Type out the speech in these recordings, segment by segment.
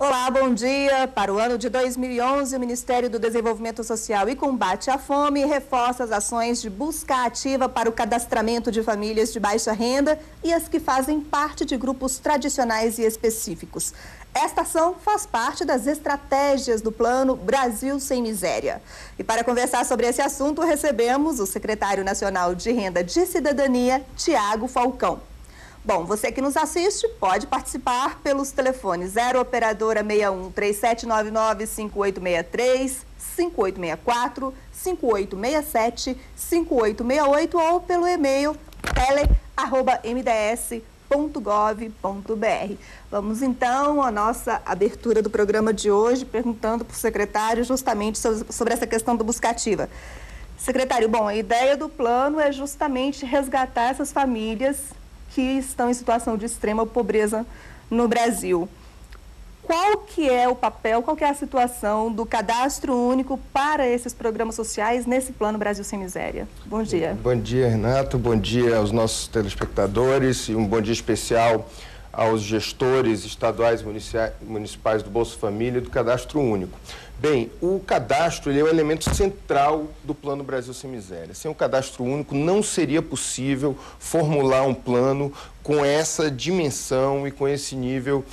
Olá, bom dia. Para o ano de 2011, o Ministério do Desenvolvimento Social e Combate à Fome reforça as ações de busca ativa para o cadastramento de famílias de baixa renda e as que fazem parte de grupos tradicionais e específicos. Esta ação faz parte das estratégias do Plano Brasil Sem Miséria. E para conversar sobre esse assunto, recebemos o secretário nacional de Renda de Cidadania, Tiago Falcão. Bom, você que nos assiste pode participar pelos telefones 0 operadora 61 3799 5863, 5864, 5867, 5868 ou pelo e-mail tele@mds.gov.br. Vamos então à nossa abertura do programa de hoje, perguntando para o secretário justamente sobre essa questão do busca ativa. Secretário, bom, a ideia do plano é justamente resgatar essas famílias que estão em situação de extrema pobreza no Brasil. Qual que é o papel, qual que é a situação do cadastro único para esses programas sociais nesse Plano Brasil Sem Miséria? Bom dia. Bom dia, Renato. Bom dia aos nossos telespectadores e um bom dia especial aos gestores estaduais e municipais do Bolsa Família e do Cadastro Único. Bem, o cadastro ele é o elemento central do Plano Brasil Sem Miséria. Sem o Cadastro Único não seria possível formular um plano com essa dimensão e com esse nível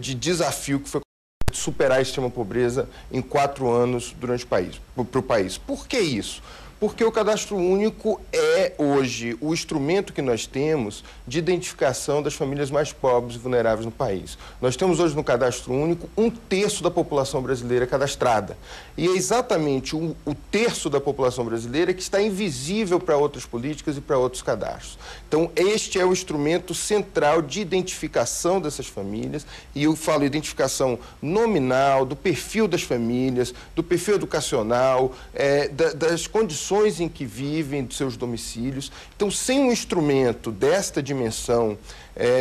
de desafio que foi superar a extrema pobreza em 4 anos durante para o país. Por que isso? Porque o Cadastro Único é, hoje, o instrumento que nós temos de identificação das famílias mais pobres e vulneráveis no país. Nós temos hoje no Cadastro Único 1/3 da população brasileira cadastrada. E é exatamente o terço da população brasileira que está invisível para outras políticas e para outros cadastros. Então, este é o instrumento central de identificação dessas famílias, e eu falo identificação nominal, do perfil das famílias, do perfil educacional, das condições em que vivem, dos seus domicílios. Então, sem um instrumento desta dimensão,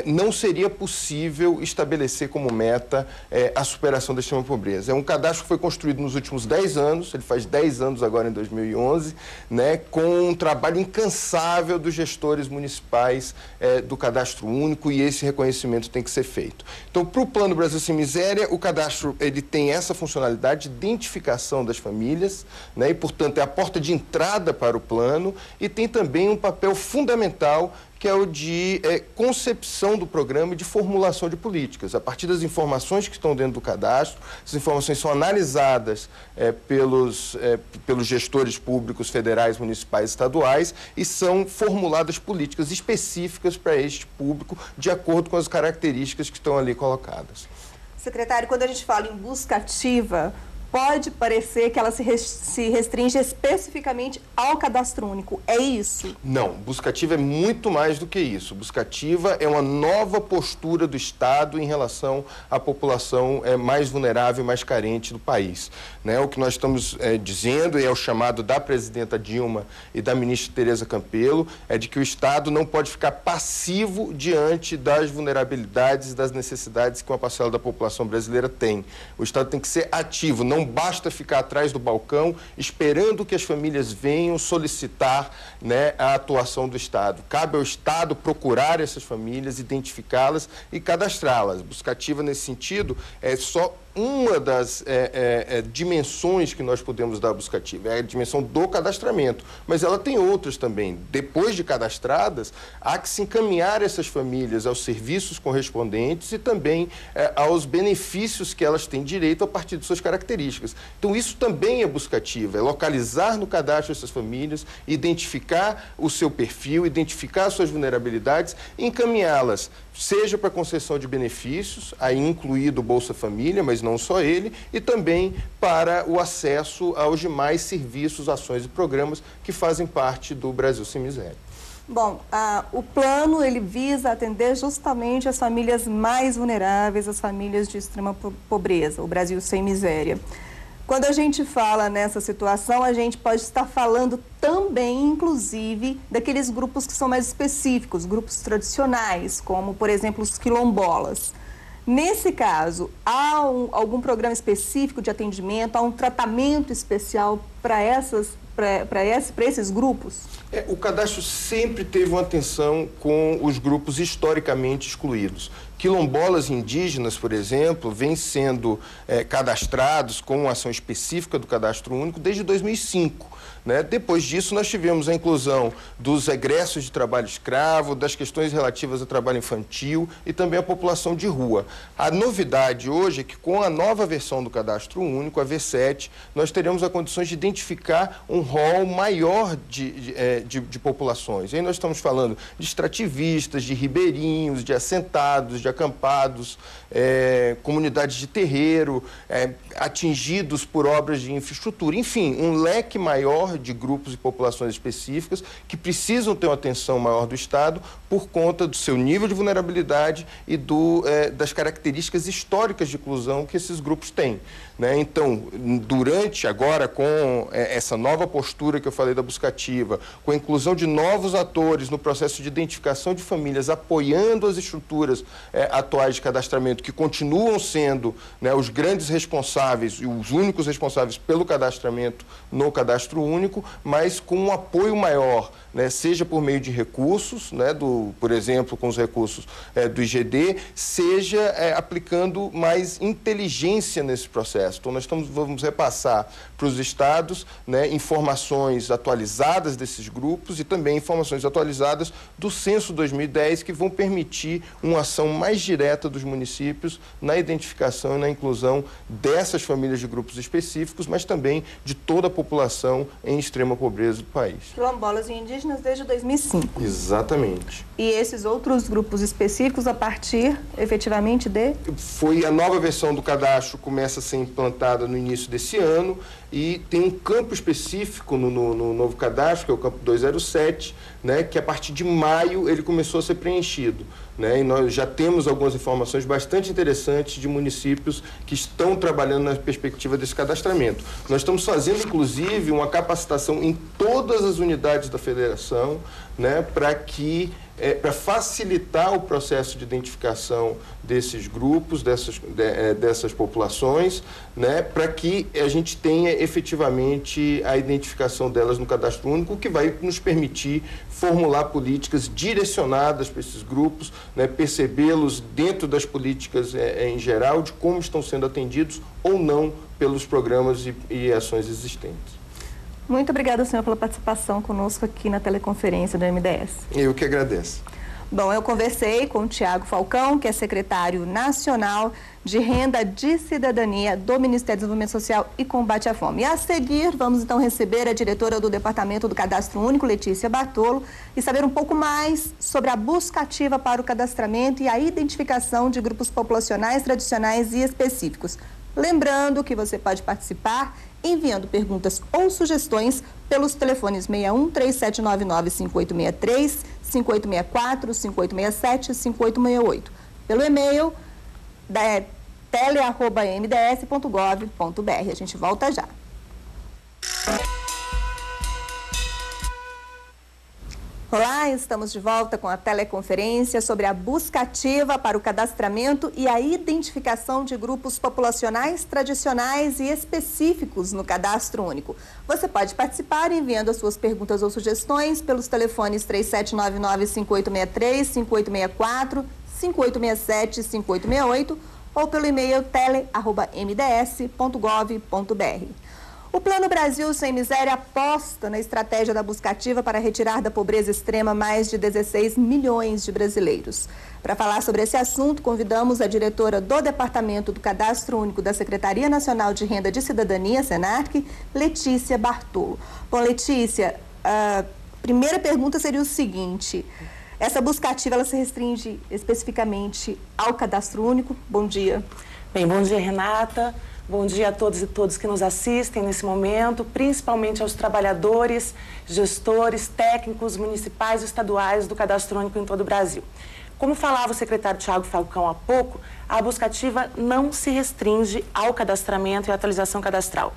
não seria possível estabelecer como meta a superação da extrema pobreza. É um cadastro que foi construído nos últimos 10 anos, ele faz 10 anos agora em 2011, né, com um trabalho incansável dos gestores municipais do Cadastro Único, e esse reconhecimento tem que ser feito. Então, para o Plano Brasil Sem Miséria, o cadastro ele tem essa funcionalidade de identificação das famílias, né, e, portanto, é a porta de entrada para o plano, e tem também um papel fundamental que é o de concepção do programa e de formulação de políticas. A partir das informações que estão dentro do cadastro, essas informações são analisadas pelos gestores públicos federais, municipais e estaduais, e são formuladas políticas específicas para este público, de acordo com as características que estão ali colocadas. Secretário, quando a gente fala em busca ativa, pode parecer que ela se restringe especificamente ao Cadastro Único. É isso? Não, busca ativa é muito mais do que isso. Busca ativa é uma nova postura do Estado em relação à população mais vulnerável e mais carente do país. Né? O que nós estamos dizendo, e é o chamado da presidenta Dilma e da ministra Tereza Campelo, é de que o Estado não pode ficar passivo diante das vulnerabilidades e das necessidades que uma parcela da população brasileira tem. O Estado tem que ser ativo, não basta ficar atrás do balcão esperando que as famílias venham solicitar, né, a atuação do Estado. Cabe ao Estado procurar essas famílias, identificá-las e cadastrá-las. Busca ativa, nesse sentido, é só uma das dimensões que nós podemos dar à busca ativa, é a dimensão do cadastramento, mas ela tem outras também. Depois de cadastradas, há que se encaminhar essas famílias aos serviços correspondentes e também aos benefícios que elas têm direito a partir de suas características. Então, isso também é busca ativa, é localizar no cadastro essas famílias, identificar o seu perfil, identificar as suas vulnerabilidades e encaminhá-las, seja para concessão de benefícios, aí incluído o Bolsa Família, mas não só ele, e também para o acesso aos demais serviços, ações e programas que fazem parte do Brasil Sem Miséria. Bom, o plano ele visa atender justamente as famílias mais vulneráveis, as famílias de extrema pobreza, o Brasil Sem Miséria. Quando a gente fala nessa situação, a gente pode estar falando também, inclusive, daqueles grupos que são mais específicos, grupos tradicionais, como, por exemplo, os quilombolas. Nesse caso, há algum programa específico de atendimento, há um tratamento especial para para esses grupos? O cadastro sempre teve uma atenção com os grupos historicamente excluídos. Quilombolas indígenas, por exemplo, vêm sendo cadastrados com uma ação específica do Cadastro Único desde 2005. Né? Depois disso, nós tivemos a inclusão dos egressos de trabalho escravo, das questões relativas ao trabalho infantil e também a população de rua. A novidade hoje é que, com a nova versão do Cadastro Único, a V7, nós teremos a condições de identificar um rol maior de populações. Aí nós estamos falando de extrativistas, de ribeirinhos, de assentados, de acampados, comunidades de terreiro, atingidos por obras de infraestrutura. Enfim, um leque maior de grupos e populações específicas que precisam ter uma atenção maior do Estado por conta do seu nível de vulnerabilidade e das características históricas de inclusão que esses grupos têm. Né? Então, agora, com essa nova postura que eu falei da buscativa, com a inclusão de novos atores no processo de identificação de famílias, apoiando as estruturas atuais de cadastramento, que continuam sendo, né, os grandes responsáveis e os únicos responsáveis pelo cadastramento no Cadastro Único, mas com um apoio maior, né, seja por meio de recursos, né, por exemplo, com os recursos do IGD, seja aplicando mais inteligência nesse processo. Então, nós vamos repassar para os estados, né, informações atualizadas desses grupos e também informações atualizadas do Censo 2010, que vão permitir uma ação mais direta dos municípios na identificação e na inclusão dessas famílias de grupos específicos, mas também de toda a população em extrema pobreza do país. Quilombolas e indígenas desde 2005. Exatamente. E esses outros grupos específicos a partir, efetivamente, Foi a nova versão do cadastro, começa a ser implantada no início desse ano e tem um campo específico no novo cadastro, que é o campo 207, né, que a partir de maio ele começou a ser preenchido. Né, e nós já temos algumas informações bastante interessantes de municípios que estão trabalhando na perspectiva desse cadastramento. Nós estamos fazendo, inclusive, uma capacitação em todas as unidades da federação, né, para facilitar o processo de identificação desses grupos, dessas populações, né, para que a gente tenha efetivamente a identificação delas no Cadastro Único, o que vai nos permitir formular políticas direcionadas para esses grupos, né, percebê-los dentro das políticas em geral, de como estão sendo atendidos ou não pelos programas e ações existentes. Muito obrigada, senhor, pela participação conosco aqui na teleconferência do MDS. Eu que agradeço. Bom, eu conversei com o Tiago Falcão, que é secretário nacional de Renda de Cidadania do Ministério do Desenvolvimento Social e Combate à Fome. E a seguir, vamos então receber a diretora do Departamento do Cadastro Único, Letícia Bartolo, e saber um pouco mais sobre a busca ativa para o cadastramento e a identificação de grupos populacionais tradicionais e específicos. Lembrando que você pode participar enviando perguntas ou sugestões pelos telefones 61 3799 5863, 5864, 5867 e 5868. Pelo e-mail tele@mds.gov.br. A gente volta já. Olá, estamos de volta com a teleconferência sobre a busca ativa para o cadastramento e a identificação de grupos populacionais tradicionais e específicos no Cadastro Único. Você pode participar enviando as suas perguntas ou sugestões pelos telefones 3799-5863, 5864, 5867 e 5868 ou pelo e-mail tele@mds.gov.br. O Plano Brasil Sem Miséria aposta na estratégia da busca ativa para retirar da pobreza extrema mais de 16 milhões de brasileiros. Para falar sobre esse assunto, convidamos a diretora do Departamento do Cadastro Único da Secretaria Nacional de Renda de Cidadania, SENARC, Letícia Bartolo. Bom, Letícia, a primeira pergunta seria o seguinte: essa busca ativa ela se restringe especificamente ao Cadastro Único? Bom dia. Bem, bom dia, Renata. Bom dia a todos e todas que nos assistem nesse momento, principalmente aos trabalhadores, gestores, técnicos municipais e estaduais do Cadastro Único em todo o Brasil. Como falava o secretário Tiago Falcão há pouco, a buscativa não se restringe ao cadastramento e à atualização cadastral.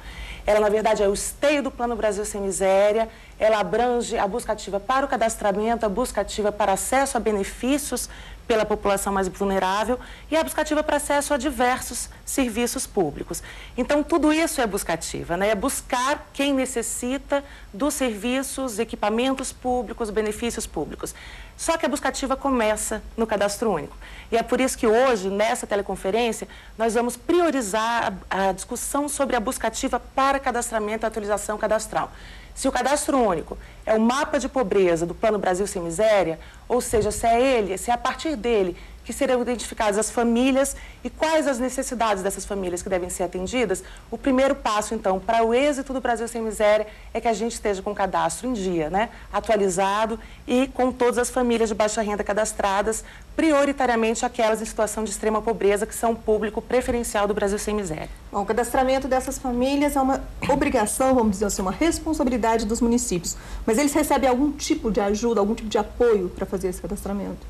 Ela, na verdade, é o esteio do Plano Brasil Sem Miséria, ela abrange a buscativa para o cadastramento, a buscativa para acesso a benefícios pela população mais vulnerável e a buscativa para acesso a diversos serviços públicos. Então, tudo isso é buscativa, né? É buscar quem necessita dos serviços, equipamentos públicos, benefícios públicos. Só que a buscativa começa no Cadastro Único. E é por isso que hoje, nessa teleconferência, nós vamos priorizar a discussão sobre a buscativa para cadastramento e atualização cadastral. Se o Cadastro Único é o mapa de pobreza do Plano Brasil Sem Miséria, ou seja, se é a partir dele que serão identificadas as famílias e quais as necessidades dessas famílias que devem ser atendidas, o primeiro passo, então, para o êxito do Brasil Sem Miséria é que a gente esteja com o cadastro em dia, né? Atualizado e com todas as famílias de baixa renda cadastradas, prioritariamente aquelas em situação de extrema pobreza, que são o público preferencial do Brasil Sem Miséria. Bom, o cadastramento dessas famílias é uma obrigação, vamos dizer assim, uma responsabilidade dos municípios. Mas eles recebem algum tipo de ajuda, algum tipo de apoio para fazer esse cadastramento?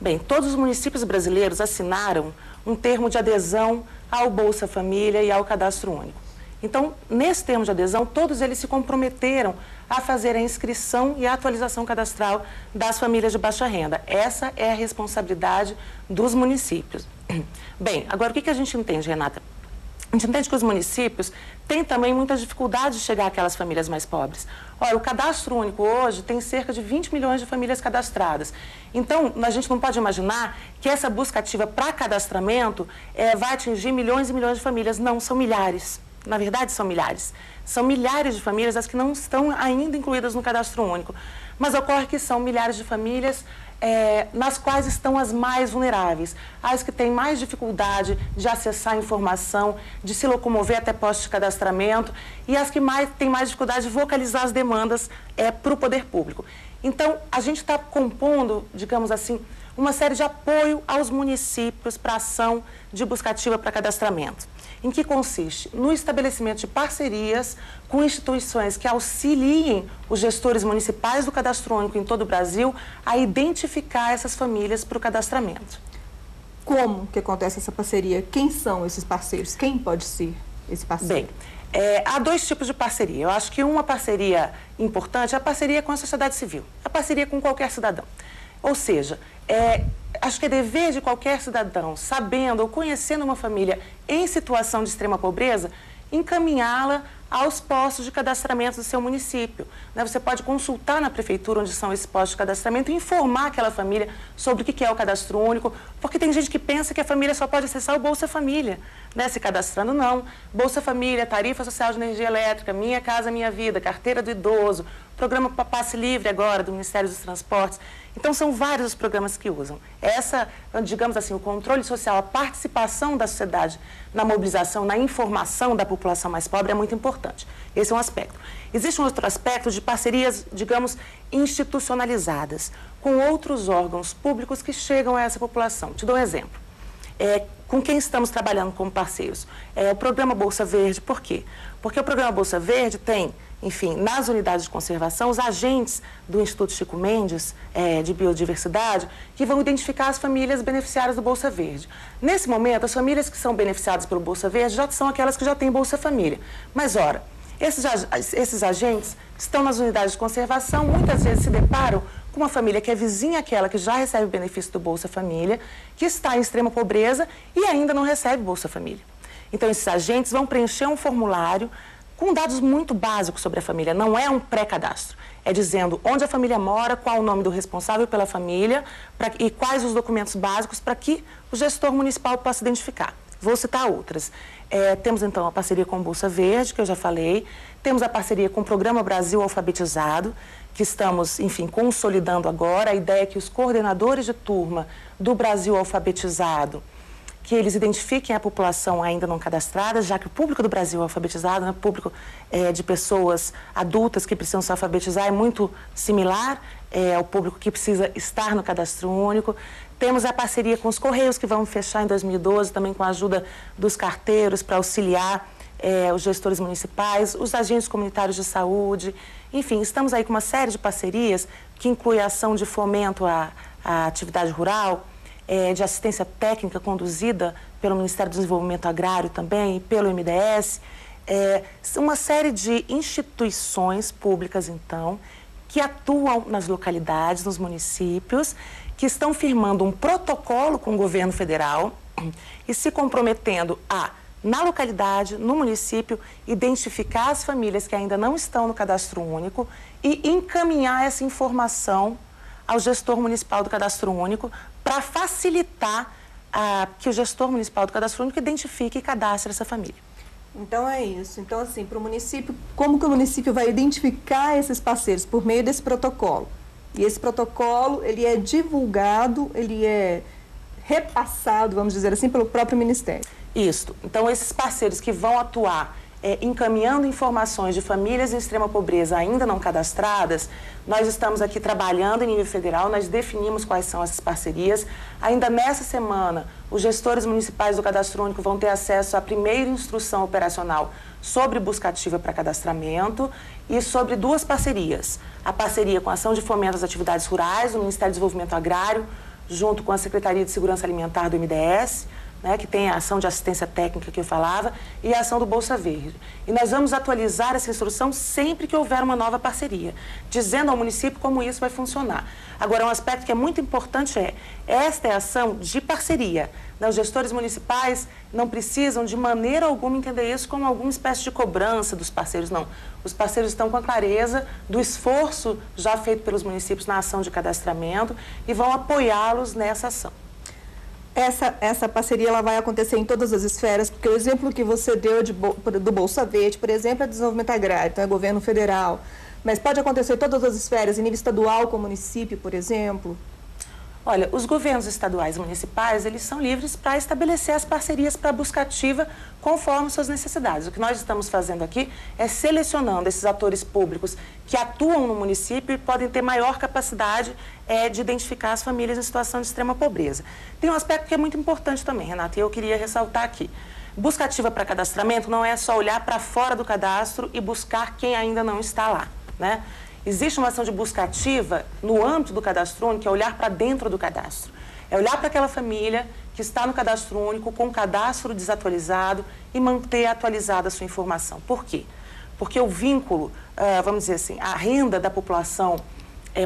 Bem, todos os municípios brasileiros assinaram um termo de adesão ao Bolsa Família e ao Cadastro Único. Então, nesse termo de adesão, todos eles se comprometeram a fazer a inscrição e a atualização cadastral das famílias de baixa renda. Essa é a responsabilidade dos municípios. Bem, agora o que a gente entende, Renata? A gente entende que os municípios têm também muita dificuldade de chegar àquelas famílias mais pobres. Olha, o Cadastro Único hoje tem cerca de 20 milhões de famílias cadastradas. Então, a gente não pode imaginar que essa busca ativa para cadastramento vai atingir milhões e milhões de famílias. Não, são milhares. Na verdade, são milhares. São milhares de famílias as que não estão ainda incluídas no Cadastro Único. Mas ocorre que são milhares de famílias nas quais estão as mais vulneráveis, as que têm mais dificuldade de acessar a informação, de se locomover até postos de cadastramento e as que têm mais dificuldade de vocalizar as demandas para o poder público. Então, a gente está compondo, digamos assim, uma série de apoio aos municípios para ação de buscativa para cadastramento. Em que consiste? No estabelecimento de parcerias com instituições que auxiliem os gestores municipais do Cadastro Único em todo o Brasil a identificar essas famílias para o cadastramento. Como que acontece essa parceria? Quem são esses parceiros? Quem pode ser esse parceiro? Bem, há dois tipos de parceria. Eu acho que uma parceria importante é a parceria com a sociedade civil, a parceria com qualquer cidadão. Ou seja, acho que é dever de qualquer cidadão, sabendo ou conhecendo uma família em situação de extrema pobreza, encaminhá-la aos postos de cadastramento do seu município. Você pode consultar na prefeitura onde são esses postos de cadastramento e informar aquela família sobre o que é o Cadastro Único, porque tem gente que pensa que a família só pode acessar o Bolsa Família, né? Se cadastrando, não. Bolsa Família, Tarifa Social de Energia Elétrica, Minha Casa Minha Vida, Carteira do Idoso, Programa Passe Livre agora, do Ministério dos Transportes. Então, são vários os programas que usam. Essa, digamos assim, o controle social, a participação da sociedade na mobilização, na informação da população mais pobre é muito importante. Esse é um aspecto. Existe um outro aspecto de parcerias, digamos, institucionalizadas, com outros órgãos públicos que chegam a essa população. Te dou um exemplo. Com quem estamos trabalhando como parceiros? O Programa Bolsa Verde. Por quê? Porque o Programa Bolsa Verde tem, enfim, nas unidades de conservação, os agentes do Instituto Chico Mendes, de Biodiversidade, que vão identificar as famílias beneficiárias do Bolsa Verde. Nesse momento, as famílias que são beneficiadas pelo Bolsa Verde já são aquelas que já têm Bolsa Família. Mas, ora, esses agentes estão nas unidades de conservação, muitas vezes se deparam com uma família que é vizinha àquela que já recebe o benefício do Bolsa Família, que está em extrema pobreza e ainda não recebe Bolsa Família. Então, esses agentes vão preencher um formulário com dados muito básicos sobre a família, não é um pré-cadastro. É dizendo onde a família mora, qual o nome do responsável pela família e quais os documentos básicos para que o gestor municipal possa identificar. Vou citar outras. Temos, então, a parceria com o Bolsa Verde, que eu já falei. Temos a parceria com o Programa Brasil Alfabetizado, que estamos, enfim, consolidando agora. A ideia é que os coordenadores de turma do Brasil Alfabetizado, que eles identifiquem a população ainda não cadastrada, já que o público do Brasil alfabetizado, né, público de pessoas adultas que precisam se alfabetizar, é muito similar ao público que precisa estar no Cadastro Único. Temos a parceria com os Correios, que vamos fechar em 2012, também com a ajuda dos carteiros para auxiliar os gestores municipais, os agentes comunitários de saúde. Enfim, estamos aí com uma série de parcerias que inclui a ação de fomento à atividade rural, de assistência técnica conduzida pelo Ministério do Desenvolvimento Agrário também e pelo MDS, uma série de instituições públicas, então, que atuam nas localidades, nos municípios, que estão firmando um protocolo com o governo federal e se comprometendo a, na localidade, no município, identificar as famílias que ainda não estão no cadastro único e encaminhar essa informação ao gestor municipal do cadastro único para facilitar que o gestor municipal do cadastro único identifique e cadastre essa família. Então é isso. Então, assim, para o município, como que o município vai identificar esses parceiros? Por meio desse protocolo. E esse protocolo, ele é divulgado, ele é repassado, vamos dizer assim, pelo próprio Ministério. Isso. Então, esses parceiros que vão atuar encaminhando informações de famílias em extrema pobreza ainda não cadastradas, nós estamos aqui trabalhando em nível federal, nós definimos quais são essas parcerias. Ainda nessa semana, os gestores municipais do Cadastro Único vão ter acesso à primeira instrução operacional sobre busca ativa para cadastramento e sobre duas parcerias. A parceria com a Ação de Fomento às Atividades Rurais, do Ministério do Desenvolvimento Agrário, junto com a Secretaria de Segurança Alimentar do MDS, que tem a ação de assistência técnica que eu falava, e a ação do Bolsa Verde. E nós vamos atualizar essa instrução sempre que houver uma nova parceria, dizendo ao município como isso vai funcionar. Agora, um aspecto que é muito importante esta é a ação de parceria. Os gestores municipais não precisam de maneira alguma entender isso como alguma espécie de cobrança dos parceiros, não. Os parceiros estão com a clareza do esforço já feito pelos municípios na ação de cadastramento e vão apoiá-los nessa ação. Essa parceria ela vai acontecer em todas as esferas, porque o exemplo que você deu do Bolsa Verde, por exemplo, é desenvolvimento agrário, então é governo federal, mas pode acontecer em todas as esferas, em nível estadual com o município, por exemplo? Olha, os governos estaduais e municipais, eles são livres para estabelecer as parcerias para a busca ativa conforme suas necessidades. O que nós estamos fazendo aqui é selecionando esses atores públicos que atuam no município e podem ter maior capacidade de identificar as famílias em situação de extrema pobreza. Tem um aspecto que é muito importante também, Renata, e eu queria ressaltar aqui. Busca ativa para cadastramento não é só olhar para fora do cadastro e buscar quem ainda não está lá, né? Existe uma ação de busca ativa no âmbito do cadastro único, que é olhar para dentro do cadastro. É olhar para aquela família que está no cadastro único com o cadastro desatualizado e manter atualizada a sua informação. Por quê? Porque o vínculo, vamos dizer assim, a renda da população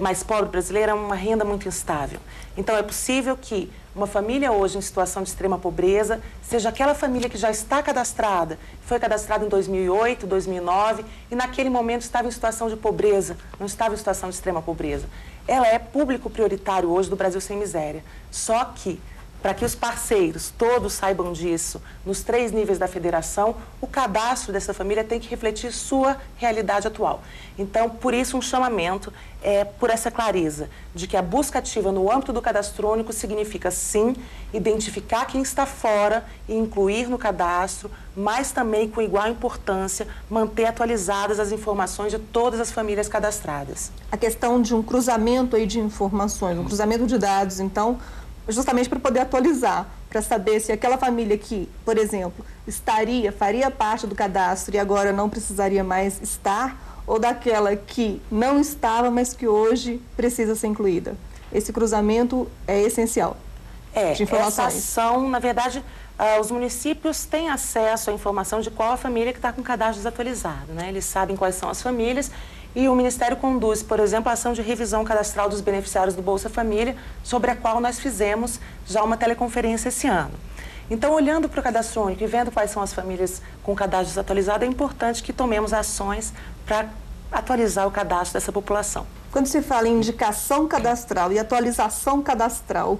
mais pobre brasileira é uma renda muito instável. Então, é possível que uma família hoje em situação de extrema pobreza seja aquela família que já está cadastrada, foi cadastrada em 2008, 2009 e naquele momento estava em situação de pobreza, não estava em situação de extrema pobreza. Ela é público prioritário hoje do Brasil Sem Miséria. Só que, para que os parceiros todos saibam disso, nos 3 níveis da federação, o cadastro dessa família tem que refletir sua realidade atual. Então, por isso, um chamamento por essa clareza de que a busca ativa no âmbito do cadastro único significa, sim, identificar quem está fora e incluir no cadastro, mas também, com igual importância, manter atualizadas as informações de todas as famílias cadastradas. A questão de um cruzamento aí de informações, um cruzamento de dados, então, justamente para poder atualizar, para saber se aquela família que, por exemplo, faria parte do cadastro e agora não precisaria mais estar, ou daquela que não estava, mas que hoje precisa ser incluída. Esse cruzamento é essencial de informações. Essa ação, na verdade, os municípios têm acesso à informação de qual a família que está com o cadastro desatualizado, né? Eles sabem quais são as famílias e o Ministério conduz, por exemplo, a ação de revisão cadastral dos beneficiários do Bolsa Família, sobre a qual nós fizemos já uma teleconferência esse ano. Então, olhando para o cadastro único e vendo quais são as famílias com cadastro desatualizado, é importante que tomemos ações para atualizar o cadastro dessa população. Quando se fala em indicação cadastral e atualização cadastral,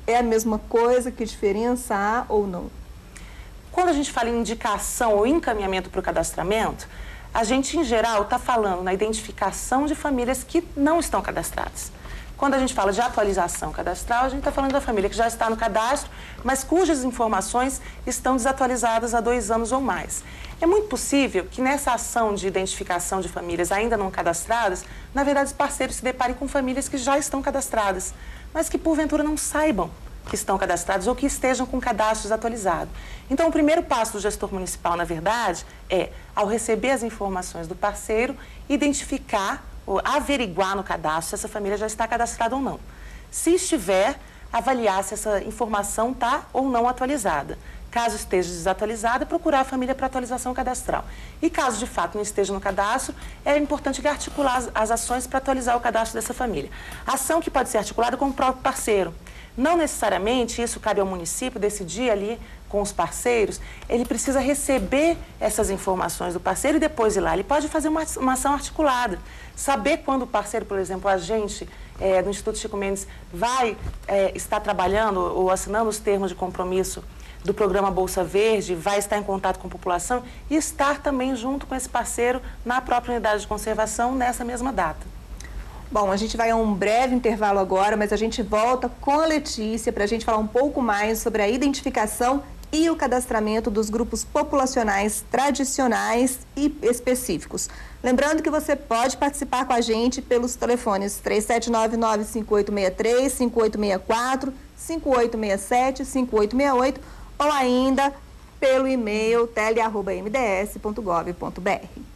é a mesma coisa? Que diferença há ou não? Quando a gente fala em indicação ou encaminhamento para o cadastramento, a gente, em geral, está falando na identificação de famílias que não estão cadastradas. Quando a gente fala de atualização cadastral, a gente está falando da família que já está no cadastro, mas cujas informações estão desatualizadas há 2 anos ou mais. É muito possível que nessa ação de identificação de famílias ainda não cadastradas, na verdade, os parceiros se deparem com famílias que já estão cadastradas, mas que, porventura, não saibam que estão cadastrados ou que estejam com cadastro desatualizado. Então, o primeiro passo do gestor municipal, na verdade, ao receber as informações do parceiro, identificar ou averiguar no cadastro se essa família já está cadastrada ou não. Se estiver, avaliar se essa informação está ou não atualizada. Caso esteja desatualizada, procurar a família para atualização cadastral. E caso de fato não esteja no cadastro, é importante articular as ações para atualizar o cadastro dessa família. Ação que pode ser articulada com o próprio parceiro. Não necessariamente, isso cabe ao município decidir ali com os parceiros, ele precisa receber essas informações do parceiro e depois ir lá. Ele pode fazer uma ação articulada. Saber quando o parceiro, por exemplo, o agente do Instituto Chico Mendes vai estar trabalhando ou assinando os termos de compromisso do programa Bolsa Verde, vai estar em contato com a população e estar também junto com esse parceiro na própria unidade de conservação nessa mesma data. Bom, a gente vai a um breve intervalo agora, mas a gente volta com a Letícia para a gente falar um pouco mais sobre a identificação e o cadastramento dos grupos populacionais tradicionais e específicos. Lembrando que você pode participar com a gente pelos telefones 3799-5863, 5864, 5867, 5868 ou ainda pelo e-mail tele@mds.gov.br.